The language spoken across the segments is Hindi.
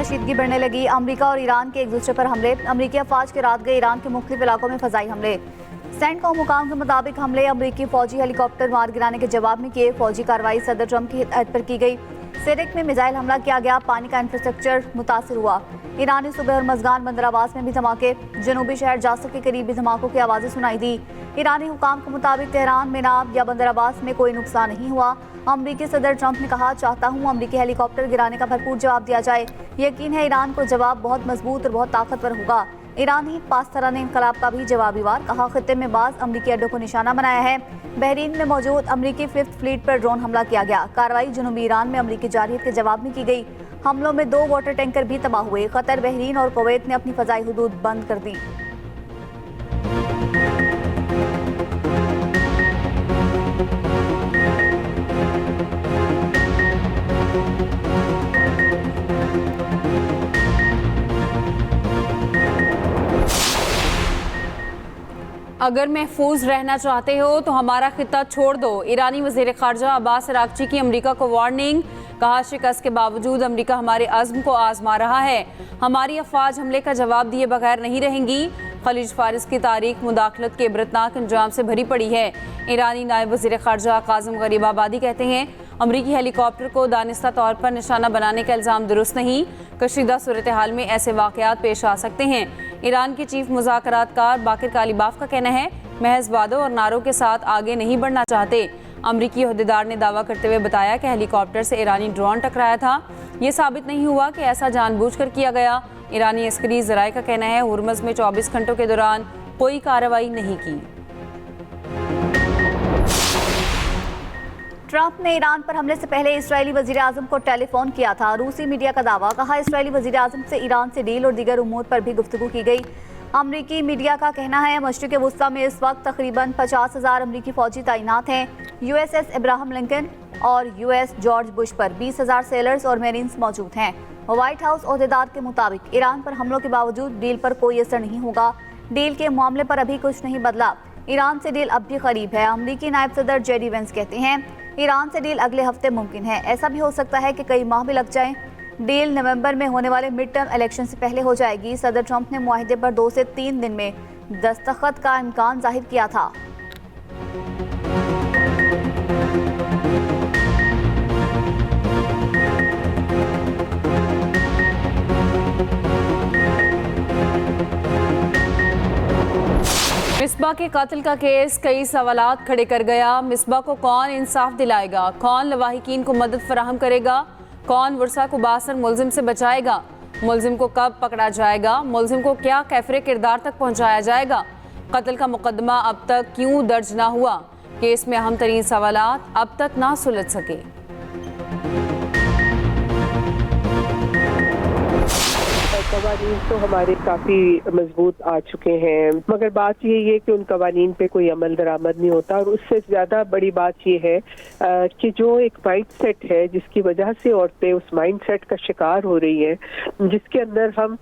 कशीदगी बढ़ने लगी। अमेरिका और ईरान के एक दूसरे पर हमले। अमेरिकी अफवाज के रात गए ईरान के मुख्तलिफ इलाकों में फजाई हमले। सेंटकॉम हुकाम के मुताबिक हमले अमेरिकी फौजी हेलीकॉप्टर मार गिराने के जवाब में किए। फौजी कार्रवाई सदर ट्रंप की हिदायत पर की गई। सिरिक में मिसाइल हमला किया गया। पानी का इंफ्रास्ट्रक्चर मुतासर हुआ। ईरानी सुबह और मजगान बंदर अब्बास में भी धमाके। जनूबी शहर जासर के करीब भी धमाकों की आवाज़ें सुनाई दी। ईरानी हुकाम के मुताबिक तेहरान, मेनाब या बंदर अब्बास में कोई नुकसान नहीं हुआ। अमरीकी सदर ट्रंप ने कहा, चाहता हूँ अमरीकी हेलीकॉप्टर गिराने का भरपूर जवाब दिया जाए। यकीन है ईरान को जवाब बहुत मजबूत और बहुत ताकतवर होगा। ईरानी पासतरान इनकलाब का भी जवाबी वार। कहा, खित्ते में बाज़ अमरीकी अड्डों को निशाना बनाया है। बहरीन में मौजूद अमरीकी 5th फ्लीट पर ड्रोन हमला किया गया। कार्रवाई जनूबी ईरान में अमरीकी जारहियत के जवाब में की गई। हमलों में 2 वाटर टैंकर भी तबाह हुए। कतर, बहरीन और कुवैत ने अपनी फ़ज़ाई हुदूद बंद कर दी। अगर महफूज रहना चाहते हो तो हमारा खित्ता छोड़ दो। ईरानी वज़ीर ख़ारजा अब्बास अराग़ची की अमेरिका को वार्निंग। कहा, शिकस्त के बावजूद अमेरिका हमारे अज़्म को आजमा रहा है। हमारी अफवाज हमले का जवाब दिए बगैर नहीं रहेंगी। खलीज फारिस की तारीख मुदाखलत के इबरतनाक अंजाम से भरी पड़ी है। ईरानी नायब वज़ीर ख़ारजा काज़िम गरीबाबादी कहते हैं, अमरीकी हेलीकॉप्टर को दानिस्ता तौर पर निशाना बनाने का इल्ज़ाम दुरुस्त नहीं। कशीदा सूरत हाल में ऐसे वाक़यात पेश आ सकते हैं। ईरान के चीफ मुज़ाकरातकार बाकिर कालीबाफ का कहना है, महज वादों और नारों के साथ आगे नहीं बढ़ना चाहते। अमरीकी अहदेदार ने दावा करते हुए बताया कि हेलीकॉप्टर से ईरानी ड्रोन टकराया था। ये साबित नहीं हुआ कि ऐसा जानबूझकर किया गया। ईरानी अस्करी ज़राए का कहना है, हुर्मज़ में 24 घंटों के दौरान कोई कार्रवाई नहीं की। ट्रंप ने ईरान पर हमले से पहले इस्राएली वज़ीर आज़म को टेलीफोन किया था। रूसी मीडिया का दावा। कहा, इस्राएली वज़ीर आज़म से ईरान से डील और दीगर उमूर पर भी गुफ्तगू की गई। अमरीकी मीडिया का कहना है, मशरिक़ वुस्ता में इस वक्त तकरीबन 50,000 अमरीकी फ़ौजी तैनात हैं। USS इब्राहिम लिंकन और US जॉर्ज बुश पर 20,000 सेलर्स और मेरीन्स मौजूद हैं। व्हाइट हाउस अहदेदार के मुताबिक ईरान पर हमलों के बावजूद डील पर कोई असर नहीं होगा। डील के मामले पर अभी कुछ नहीं बदला। ईरान से डील अब भी करीब है। अमरीकी नायब सदर जेडी वेंस कहते हैं, ईरान से डील अगले हफ्ते मुमकिन है। ऐसा भी हो सकता है कि कई माह भी लग जाएं। डील नवंबर में होने वाले मिड टर्म इलेक्शन से पहले हो जाएगी। सदर ट्रंप ने मुआहिदे पर 2 से 3 दिन में दस्तखत का इम्कान जाहिर किया था। मिसबा के कातिल का केस कई सवालात खड़े कर गया। मिसबा को कौन इंसाफ दिलाएगा? कौन लवाहिकीन को मदद फराहम करेगा? कौन वर्षा को बासर मुलजिम से बचाएगा? मुलजिम को कब पकड़ा जाएगा? मुलजिम को क्या कैफरे किरदार तक पहुंचाया जाएगा? कत्ल का मुकदमा अब तक क्यों दर्ज ना हुआ? केस में अहम तरीन सवालात अब तक ना सुलझ सके। कवानीन तो हमारे काफ़ी मजबूत आ चुके हैं, मगर बात यही है कि उन कवानीन पे कोई अमल दरामद नहीं होता। और उससे ज़्यादा बड़ी बात यह है कि जो एक माइंड सेट है जिसकी वजह से औरतें उस माइंड सेट का शिकार हो रही हैं, जिसके अंदर हम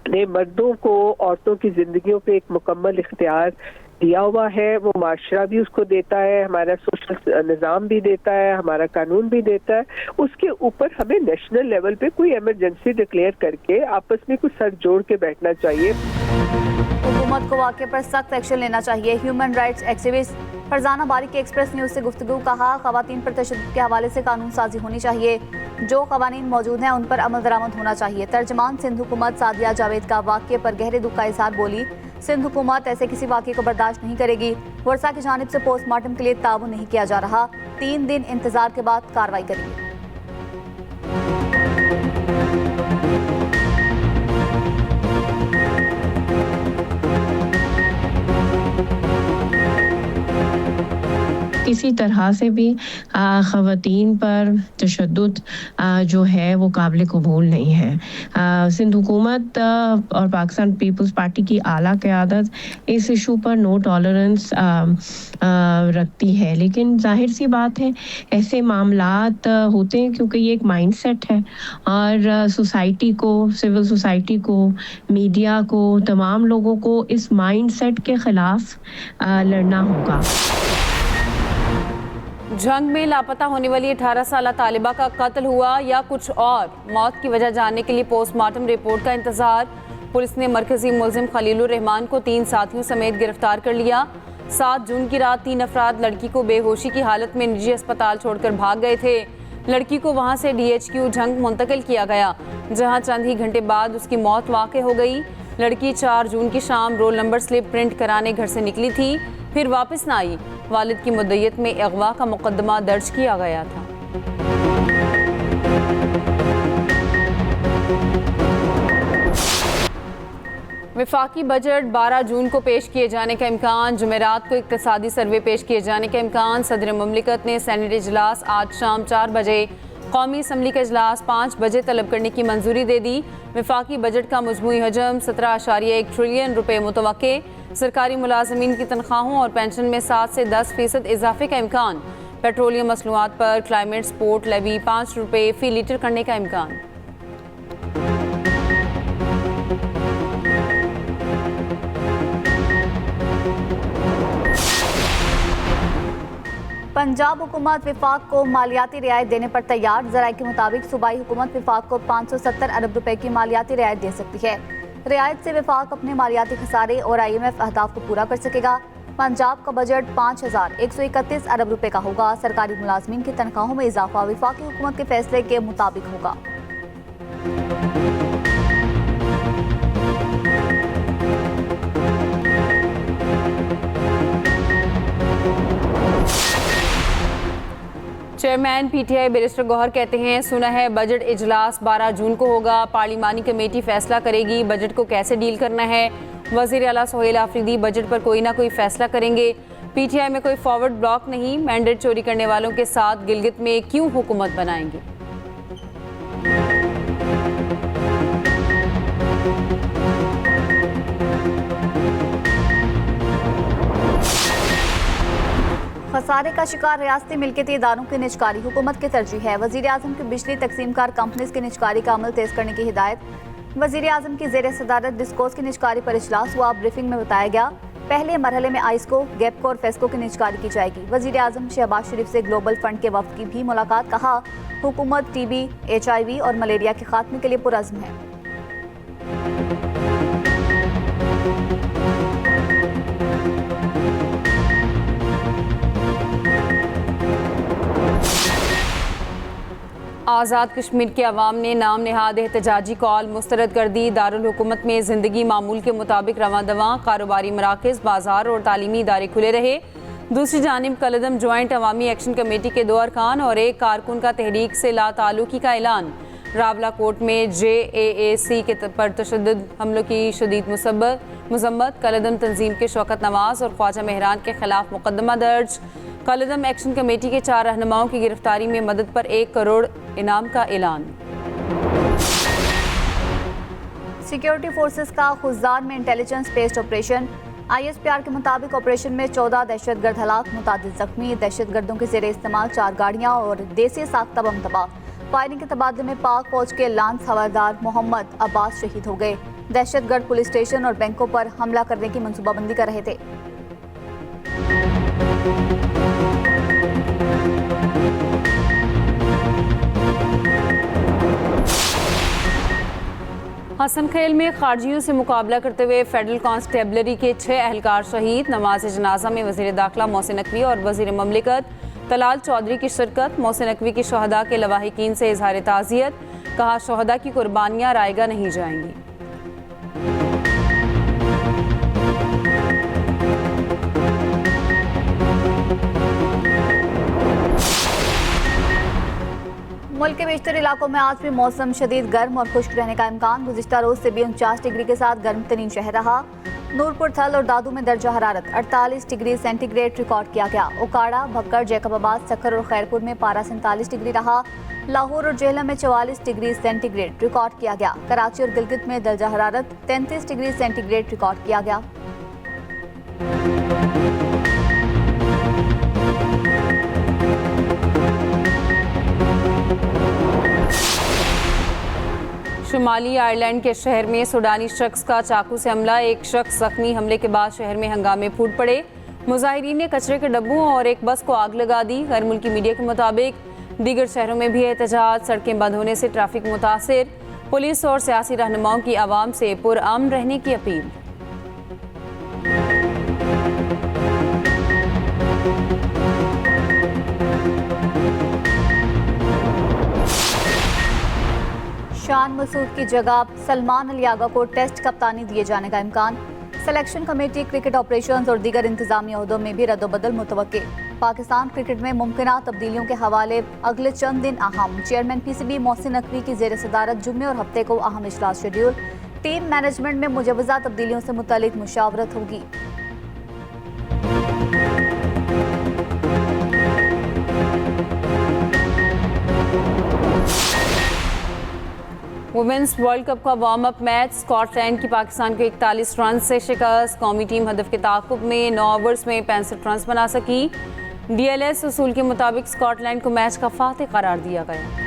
ने मर्दों को औरतों की ज़िंदगियों पे एक मुकम्मल इख्तियार दिया हुआ है। वो माशरा भी उसको देता है, हमारा सोशल निज़ाम भी देता है, हमारा कानून भी देता है। उसके ऊपर हमें नेशनल लेवल पे कोई इमरजेंसी डिक्लेयर करके आपस में कुछ सर जोड़ के बैठना चाहिए। हुकूमत को वाक़े पर सख्त एक्शन लेना चाहिए। ह्यूमन राइट्स एक्टिविस्ट फरजाना बारिक के एक्सप्रेस न्यूज़ से गुफ्तगू। कहा, ख़वातीन पर तशद्दुद के हवाले से कानून साजी होनी चाहिए। जो क़वानीन मौजूद हैं उन पर अमल दरामद होना चाहिए। तर्जमान सिंध हुकूमत सादिया जावेद का वाक़े पर गहरे दुख का इज़हार। बोली, सिंध हुकूमत ऐसे किसी वाक़े को बर्दाश्त नहीं करेगी। वर्षा की जानिब से पोस्टमार्टम के लिए ताउन नहीं किया जा रहा। 3 दिन इंतजार के बाद कार्रवाई करेंगे। किसी तरह से भी ख़वातीन पर तशद्दुद जो है वो काबिल कबूल नहीं है। सिंध हुकूमत और पाकिस्तान पीपल्स पार्टी की आला क़यादत इस इशू पर नो टॉलरेंस रखती है। लेकिन जाहिर सी बात है ऐसे मामलात होते हैं क्योंकि ये एक माइंड सेट है और सोसाइटी को, सिविल सोसाइटी को, मीडिया को, तमाम लोगों को इस माइंड सेट के ख़िलाफ़ लड़ना होगा। जंग में लापता होने वाली 18 साला तालिबा का कत्ल हुआ या कुछ और, मौत की वजह जानने के लिए पोस्टमार्टम रिपोर्ट का इंतजार। पुलिस ने मरकजी मुलजिम खलीलुर रहमान को 3 साथियों समेत गिरफ्तार कर लिया। 7 जून की रात 3 अफराद लड़की को बेहोशी की हालत में निजी अस्पताल छोड़कर भाग गए थे। लड़की को वहां से DHQ झंग मुंतकिल किया गया, जहां चंद ही घंटे बाद उसकी मौत वाक़ हो गई। लड़की 4 जून की शाम रोल नंबर स्लिप प्रिंट कराने घर से निकली थी, फिर वापस न आई। वालिद की मुद्दत में अगवा का मुकदमा दर्ज किया गया था। वफाकी बजट 12 जून को पेश किए जाने का इम्कान। जुमेरात को इक्तिसादी सर्वे पेश किए जाने का इम्कान। सदर मुमलिकत ने सेनेट इजलास आज शाम 4 बजे, कौमी असम्बली का इजलास 5 बजे तलब करने की मंजूरी दे दी। वफाकी बजट का मजमूई हजम 17.1 ट्रिलियन रुपये मुतवक्के। सरकारी मुलाजमीन की तनख्वाहों और पेंशन में 7 से 10% इजाफे का इम्कान। पेट्रोलियम मसनूआत पर क्लाइमेट सपोर्ट लेवी 5 रुपये फ़ी लीटर करने का इम्कान। पंजाब हुकूमत विफाक को मालियाती रियायत देने पर तैयार। ज़राए के मुताबिक सूबाई हुकूमत विफाक को 570 अरब रुपए की मालियाती रियायत दे सकती है। रियायत से विफाक अपने मालियाती खसारे और IMF अहदाफ को पूरा कर सकेगा। पंजाब का बजट 5131 अरब रुपए का होगा। सरकारी मुलाजमीन की तनख्वाहों में इजाफा विफाकी हुकूमत के फैसले के मुताबिक होगा। चेयरमैन PTI बैरिस्टर गौहर कहते हैं, सुना है बजट इजलास 12 जून को होगा। पार्लिमानी कमेटी फैसला करेगी बजट को कैसे डील करना है। वज़ीर आला सोहेल आफरीदी बजट पर कोई ना कोई फैसला करेंगे। PTI में कोई फॉरवर्ड ब्लॉक नहीं। मैंडेट चोरी करने वालों के साथ गिलगित में क्यों हुकूमत बनाएंगे। खसारे का शिकार रियासती मिल्कियती इदारों की निजकारी हुकूमत की तरजीह है। वज़ीर आज़म की बिजली तकसीमकार कंपनीज की निजकारी का अमल तेज करने की हिदायत। वज़ीर आज़म की ज़ेर सदारत डिस्कोस की निजकारी पर इजलास हुआ। ब्रीफिंग में बताया गया पहले मरहले में आइस्को, गैपको और फेस्को की निजकारी की जाएगी। वज़ीर आज़म शहबाज शरीफ से ग्लोबल फंड के वफ्द की भी मुलाकात। कहा हुकूमत TB, HIV और मलेरिया के खात्मे के लिए पुरअज़्म है। आज़ाद कश्मीर के अवाम ने नाम नहाद एहतजाजी कॉल मुस्तरद कर दी। दारुल हुकूमत में ज़िंदगी मामूल के मुताबिक रवां दवां, कारोबारी मराकज़, बाजार और तालीमी इदारे खुले रहे। दूसरी जानिब कलदम ज्वाइंट अवामी एक्शन कमेटी के 2 अरकान और 1 कारकुन का तहरीक से लाताल्लुकी का ऐलान। रावला कोर्ट में JAAC के पर तशद्दुद हमलों की शदीद मज़म्मत। कलदम तंजीम के शौकत नवाज और ख्वाजा मेहरान के खिलाफ मुकदमा दर्ज। कलदम एक्शन कमेटी के 4 रहनुमाओं की गिरफ्तारी में मदद पर 1 करोड़ इनाम का ऐलान। सिक्योरिटी फोर्सेस का खुजान में इंटेलिजेंस बेस्ड ऑपरेशन। ISPR के मुताबिक ऑपरेशन में 14 दहशतगर्द हलाक, मुतादिद जख्मी। दहशतगर्दों के ज़ेरे इस्तेमाल 4 गाड़ियाँ और देसी साख्ता बम तबाह। फायरिंग के तबादले में पाक फौज के लांस हवलदार मोहम्मद अब्बास शहीद हो गए। दहशतगर्द पुलिस स्टेशन और बैंकों पर हमला करने की मंसूबाबंदी कर रहे थे। हसनखेल में खारजियों से मुकाबला करते हुए फेडरल कांस्टेबलरी के 6 एहलकार शहीद। नमाज जनाजा में वज़ीर दाखिला मोहसिन नकवी और वज़ीर ममलिकत तलाल चौधरी की शिरकत। मोहसिन नकवी की शहदा के लवाहिकीन से इजहार ताज़ियत। कहा शहदा की कुर्बानियाँ रायगा नहीं जाएंगी। मुल्क के बेशतर इलाकों में आज भी मौसम शदीद गर्म और खुश्क रहने का इम्कान। गुज़िश्ता रोज से भी 49 डिग्री के साथ गर्म तरीन शहर रहा। नूरपुर, थल और दादू में दर्जा हरारत 48 डिग्री सेंटीग्रेड रिकॉर्ड किया गया। उकाड़ा, भक्कर, जैकबाबाद, सक्कर और खैरपुर में पारा 47 डिग्री रहा। लाहौर और जेहलम में 44 डिग्री सेंटीग्रेड रिकॉर्ड किया गया। कराची और गिलगित में दर्जा हरारत 33 डिग्री सेंटीग्रेड रिकॉर्ड किया गया। शुमाली आयरलैंड के शहर में सूडानी शख्स का चाकू से हमला। 1 शख्स जख्मी। हमले के बाद शहर में हंगामे फूट पड़े। मुजाहिरीन ने कचरे के डब्बों और एक बस को आग लगा दी। गैर मुल्की मीडिया के मुताबिक दीगर शहरों में भी एहतजाज, सड़कें बंद होने से ट्रैफिक मुतासिर। पुलिस और सियासी रहनुमाओं की आवाम से पुरअमन रहने की अपील। शान मसूद की जगह सलमान अली आगा को टेस्ट कप्तानी दिए जाने का इम्कान। सिलेक्शन कमेटी क्रिकेट ऑपरेशंस और दीगर इंतजामी अहदों में भी रद्दोबदल मुतवक्के। पाकिस्तान क्रिकेट में मुमकिना तब्दीलियों के हवाले अगले चंद दिन अहम। चेयरमैन PCB मोहसिन नकवी की जेर सदारत जुम्मे और हफ्ते को अहम इजलास शेड्यूल। टीम मैनेजमेंट में मुजवजा तब्दीलियों से मुतालिक मुशावरत होगी। वुमेन्स वर्ल्ड कप का वार्म अप मैच स्कॉटलैंड की पाकिस्तान को 41 रन से शिकस्त। कौमी टीम हदफ के ताक़ुब में 9 ओवर्स में 65 रन बना सकी। DLS उसूल के मुताबिक स्कॉटलैंड को मैच का फातिह करार दिया गया।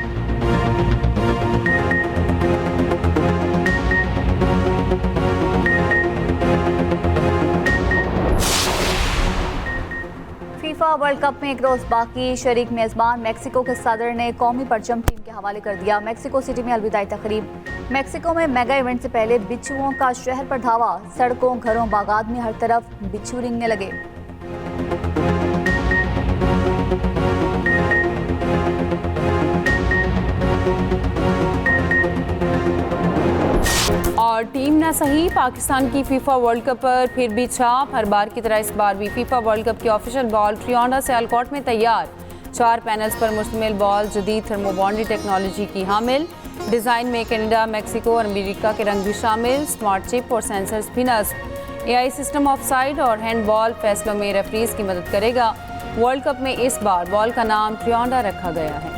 फीफा वर्ल्ड कप में एक रोज बाकी। शरीक मेजबान मैक्सिको के सदर ने कौमी परचम टीम के हवाले कर दिया। मैक्सिको सिटी में अलविदाई तकरीब। मैक्सिको में मेगा इवेंट से पहले बिच्छुओं का शहर पर धावा। सड़कों, घरों, बागात में हर तरफ बिच्छू रेंगने लगे। और टीम न सही, पाकिस्तान की फीफा वर्ल्ड कप पर फिर भी छाप। हर बार की तरह इस बार भी फीफा वर्ल्ड कप की ऑफिशियल बॉल ट्रियोंडा सियालकोट में तैयार। 4 पैनल्स पर मुश्तमिल बॉल जदीद थर्मोबॉन्डी टेक्नोलॉजी की हामिल। डिज़ाइन में कनाडा, मैक्सिको और अमेरिका के रंग भी शामिल। स्मार्ट चिप और सेंसर्स भी नस्ब। AI सिस्टम ऑफसाइड और हैंडबॉल फैसलों में रेफरीज की मदद करेगा। वर्ल्ड कप में इस बार बॉल का नाम ट्रियोंडा रखा गया है।